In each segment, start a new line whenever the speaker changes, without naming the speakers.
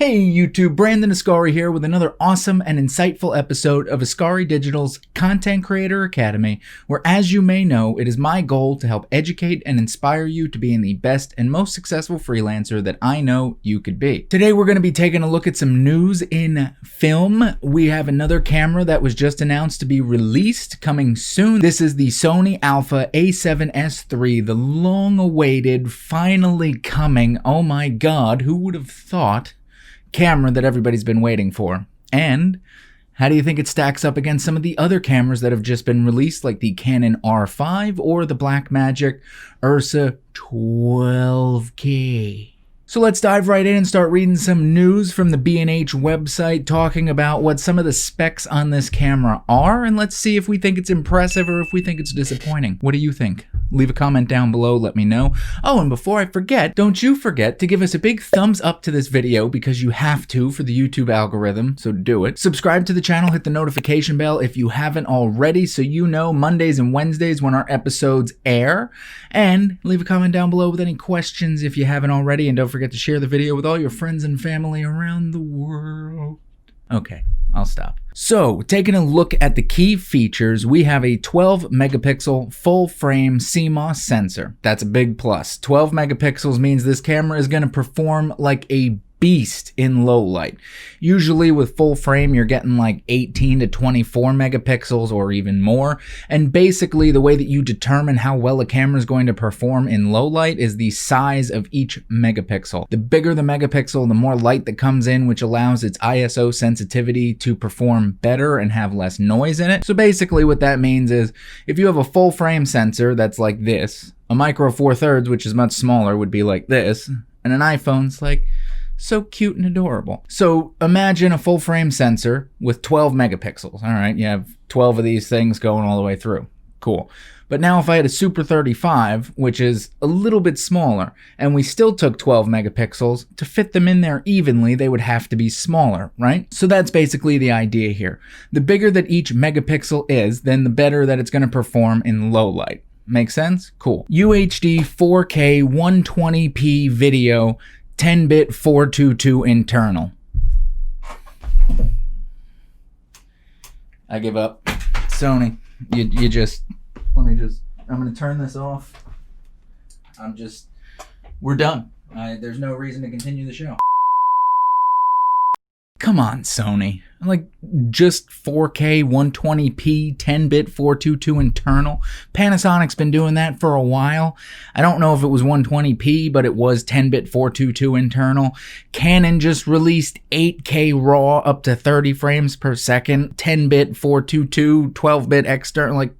Hey YouTube, Brandon Ascari here with another awesome and insightful episode of Ascari Digital's Content Creator Academy, where, as you may know, it is my goal to help educate and inspire you to being the best and most successful freelancer that I know you could be. Today we're going to be taking a look at some news in film. We have another camera that was just announced to be released coming soon. This is the Sony Alpha A7s III, the long-awaited, finally coming, oh my god, who would have thought, camera that everybody's been waiting for. And how do you think it stacks up against some of the other cameras that have just been released, like the Canon R5 or the Blackmagic Ursa 12K? So let's dive right in and start reading some news from the B&H website talking about what some of the specs on this camera are, and let's see if we think it's impressive or if we think it's disappointing. What do you think? Leave a comment down below, let me know. Oh, and before I forget, don't you forget to give us a big thumbs up to this video, because you have to for the YouTube algorithm, so do it. Subscribe to the channel, hit the notification bell if you haven't already, so you know Mondays and Wednesdays when our episodes air. And leave a comment down below with any questions if you haven't already, and don't forget to share the video with all your friends and family around the world. Okay, I'll stop. So, taking a look at the key features, we have a 12 megapixel full frame CMOS sensor. That's a big plus. 12 megapixels means this camera is going to perform like a beast in low light. Usually with full frame you're getting like 18 to 24 megapixels or even more, and basically the way that you determine how well a camera is going to perform in low light is the size of each megapixel. The bigger the megapixel, the more light that comes in, which allows its ISO sensitivity to perform better and have less noise in it. So basically what that means is if you have a full frame sensor that's like this, a micro four thirds, which is much smaller, would be like this, and an iPhone's like so cute and adorable. So imagine a full frame sensor with 12 megapixels. All right, you have 12 of these things going all the way through. Cool. But now if I had a Super 35, which is a little bit smaller, and we still took 12 megapixels, to fit them in there evenly, they would have to be smaller, right? So that's basically the idea here. The bigger that each megapixel is, then the better that it's going to perform in low light. Make sense? Cool. UHD 4K 120p video, 10-bit 422 internal. I give up. Sony, you just, I'm going to turn this off. We're done. There's no reason to continue the show. Come on, Sony. Like, just 4K 120p 10-bit 422 internal. Panasonic's been doing that for a while. I don't know if it was 120p, but it was 10-bit 422 internal. Canon just released 8K RAW up to 30 frames per second, 10-bit 422, 12-bit external. Like,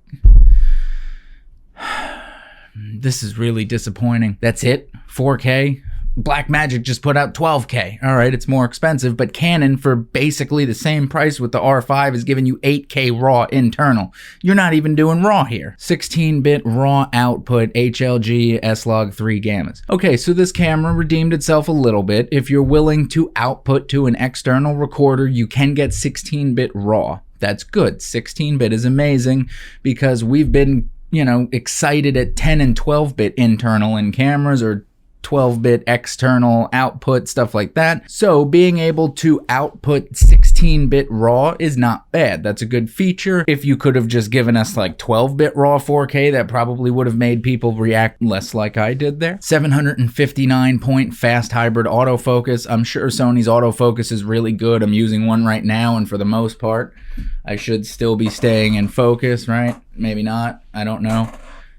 this is really disappointing. That's it? 4K? Blackmagic just put out 12K. All right, it's more expensive, but Canon, for basically the same price with the R5, is giving you 8K RAW internal. You're not even doing RAW here. 16-bit RAW output, HLG, S-Log3 gammas. Okay, so this camera redeemed itself a little bit. If you're willing to output to an external recorder, you can get 16-bit RAW. That's good. 16-bit is amazing because we've been, excited at 10 and 12-bit internal in cameras, or 12-bit external output, stuff like that. So being able to output 16-bit RAW is not bad. That's a good feature. If you could have just given us like 12-bit RAW 4K, that probably would have made people react less like I did there. 759-point fast hybrid autofocus. I'm sure Sony's autofocus is really good. I'm using one right now, and for the most part, I should still be staying in focus, right? Maybe not. I don't know.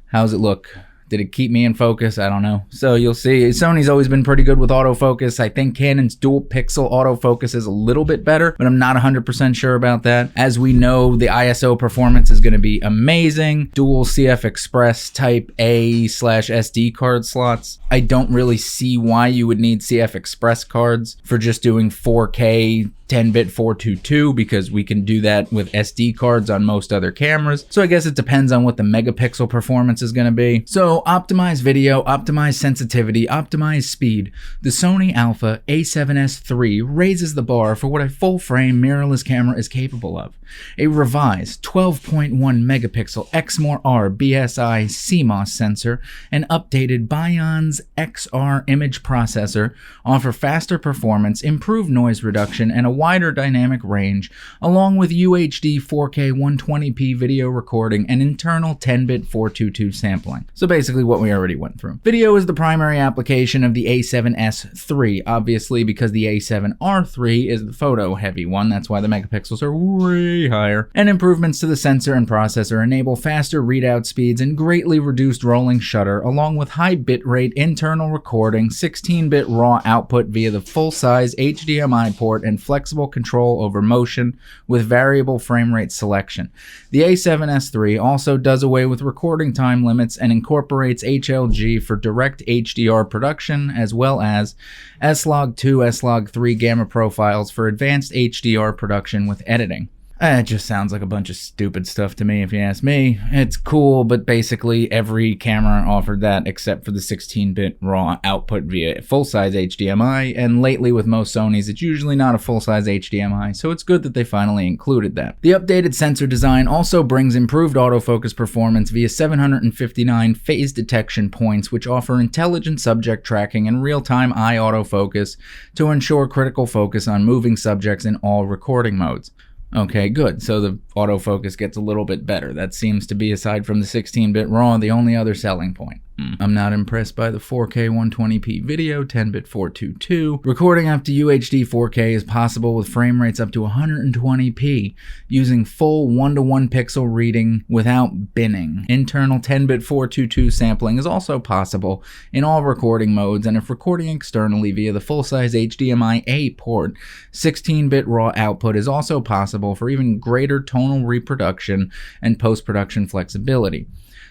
How's it look? Did it keep me in focus? I don't know. So you'll see. Sony's always been pretty good with autofocus. I think Canon's dual pixel autofocus is a little bit better, but I'm not 100% sure about that. As we know, the ISO performance is going to be amazing. Dual CF Express Type A/SD card slots. I don't really see why you would need CF Express cards for just doing 4K 10-bit 422 because we can do that with SD cards on most other cameras. So I guess it depends on what the megapixel performance is going to be. So optimize video, optimize sensitivity, optimize speed. The Sony Alpha A7s III raises the bar for what a full-frame mirrorless camera is capable of. A revised 12.1 megapixel Exmor-R BSI CMOS sensor and updated Bionz XR image processor offer faster performance, improved noise reduction, and a wider dynamic range, along with UHD 4K 120p video recording and internal 10-bit 422 sampling. So basically what we already went through. Video is the primary application of the A7s III, obviously because the A7R III is the photo-heavy one, that's why the megapixels are way higher. And improvements to the sensor and processor enable faster readout speeds and greatly reduced rolling shutter, along with high bitrate internal recording, 16-bit raw output via the full-size HDMI port, and flexible control over motion with variable frame rate selection. The A7s III also does away with recording time limits and incorporates HLG for direct HDR production, as well as S-Log2, S-Log3 gamma profiles for advanced HDR production with editing. It just sounds like a bunch of stupid stuff to me, if you ask me. It's cool, but basically every camera offered that except for the 16-bit raw output via full-size HDMI, and lately with most Sonys, it's usually not a full-size HDMI, so it's good that they finally included that. The updated sensor design also brings improved autofocus performance via 759 phase detection points, which offer intelligent subject tracking and real-time eye autofocus to ensure critical focus on moving subjects in all recording modes. Okay, good. So the autofocus gets a little bit better. That seems to be, aside from the 16-bit RAW, the only other selling point. I'm not impressed by the 4K 120p video, 10-bit 422. Recording up to UHD 4K is possible with frame rates up to 120p, using full 1:1 pixel reading without binning. Internal 10-bit 422 sampling is also possible in all recording modes, and if recording externally via the full-size HDMI A port, 16-bit raw output is also possible for even greater tonal reproduction and post-production flexibility.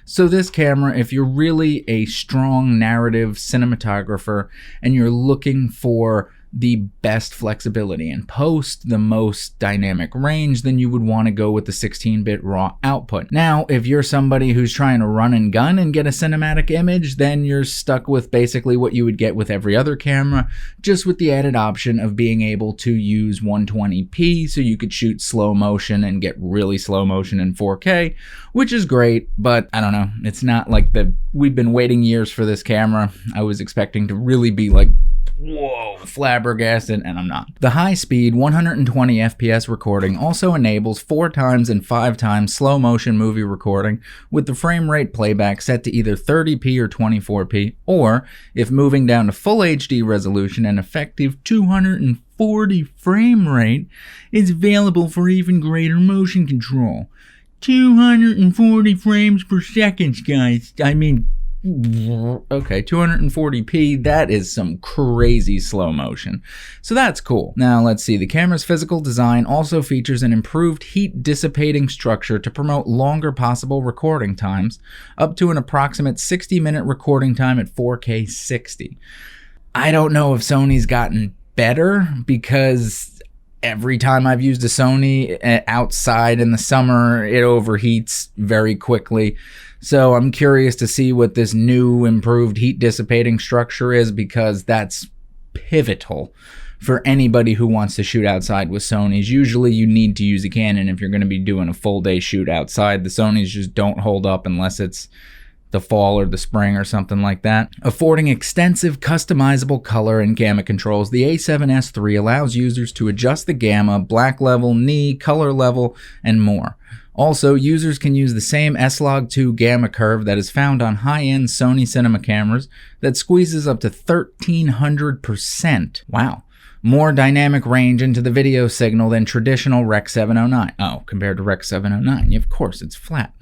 So this camera, if you're really a strong narrative cinematographer and you're looking for the best flexibility in post, the most dynamic range, then you would want to go with the 16-bit raw output. Now, if you're somebody who's trying to run and gun and get a cinematic image, then you're stuck with basically what you would get with every other camera, just with the added option of being able to use 120p, so you could shoot slow motion and get really slow motion in 4K, which is great, but I don't know, it's not like we've been waiting years for this camera. I was expecting to really be like, whoa, flabbergasted, and I'm not. The high-speed 120 FPS recording also enables 4x and 5x slow motion movie recording with the frame rate playback set to either 30p or 24p, or if moving down to full HD resolution, an effective 240 frame rate is available for even greater motion control. 240 frames per second, guys. I mean, okay, 240p, that is some crazy slow motion. So that's cool. Now let's see, the camera's physical design also features an improved heat dissipating structure to promote longer possible recording times, up to an approximate 60-minute recording time at 4K 60. I don't know if Sony's gotten better, because every time I've used a Sony outside in the summer, it overheats very quickly. So I'm curious to see what this new improved heat dissipating structure is, because that's pivotal for anybody who wants to shoot outside with Sonys. Usually you need to use a Canon if you're going to be doing a full day shoot outside. The Sonys just don't hold up unless it's the fall or the spring or something like that. Affording extensive customizable color and gamma controls, the A7s III allows users to adjust the gamma, black level, knee, color level, and more. Also, users can use the same S-Log2 gamma curve that is found on high-end Sony cinema cameras that squeezes up to 1300%. Wow. More dynamic range into the video signal than traditional Rec 709. Oh, compared to Rec 709, of course, it's flat.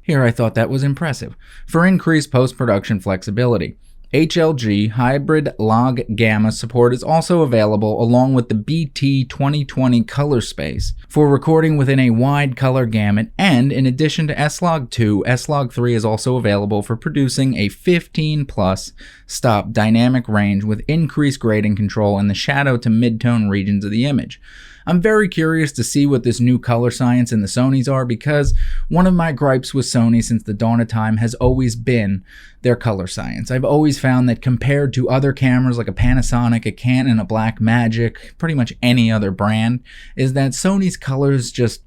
Here I thought that was impressive. For increased post-production flexibility. HLG hybrid log gamma support is also available along with the BT 2020 color space for recording within a wide color gamut, and in addition to S-Log2, S-Log3 is also available for producing a 15 plus stop dynamic range with increased grading control in the shadow to mid-tone regions of the image. I'm very curious to see what this new color science in the Sonys are, because one of my gripes with Sony since the dawn of time has always been their color science. I've always found that compared to other cameras like a Panasonic, a Canon, a Blackmagic, pretty much any other brand, is that Sony's colors just,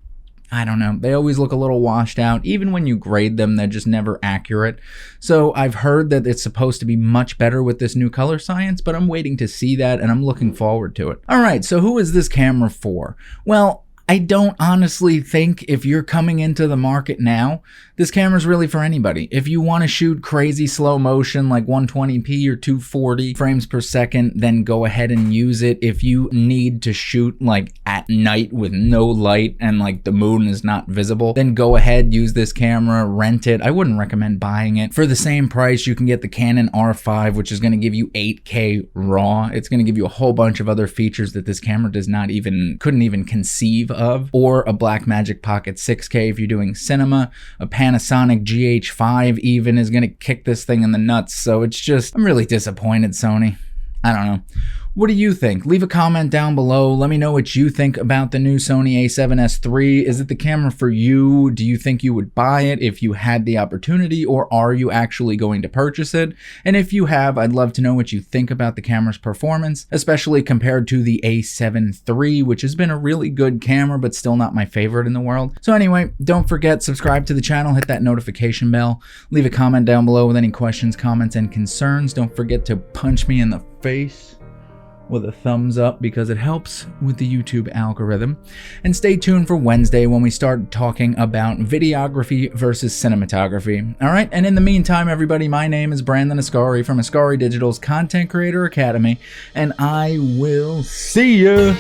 I don't know, they always look a little washed out. Even when you grade them, they're just never accurate. So I've heard that it's supposed to be much better with this new color science, but I'm waiting to see that and I'm looking forward to it. All right, so who is this camera for? Well, I don't honestly think if you're coming into the market now, this camera's really for anybody. If you want to shoot crazy slow motion like 120p or 240 frames per second, then go ahead and use it. If you need to shoot like at night with no light and like the moon is not visible, then go ahead, use this camera, rent it. I wouldn't recommend buying it. For the same price, you can get the Canon R5, which is going to give you 8K RAW. It's going to give you a whole bunch of other features that this camera couldn't even conceive of, or a Blackmagic Pocket 6K if you're doing cinema. A Panasonic GH5 even is going to kick this thing in the nuts. So it's just, I'm really disappointed, Sony. I don't know. What do you think? Leave a comment down below. Let me know what you think about the new Sony A7S III. Is it the camera for you? Do you think you would buy it if you had the opportunity, or are you actually going to purchase it? And if you have, I'd love to know what you think about the camera's performance, especially compared to the A7 III, which has been a really good camera, but still not my favorite in the world. So anyway, don't forget, subscribe to the channel, hit that notification bell, leave a comment down below with any questions, comments, and concerns. Don't forget to punch me in the face with a thumbs up because it helps with the YouTube algorithm. And stay tuned for Wednesday when we start talking about videography versus cinematography. All right, and in the meantime, everybody, my name is Brandon Ascari from Ascari Digital's Content Creator Academy, and I will see you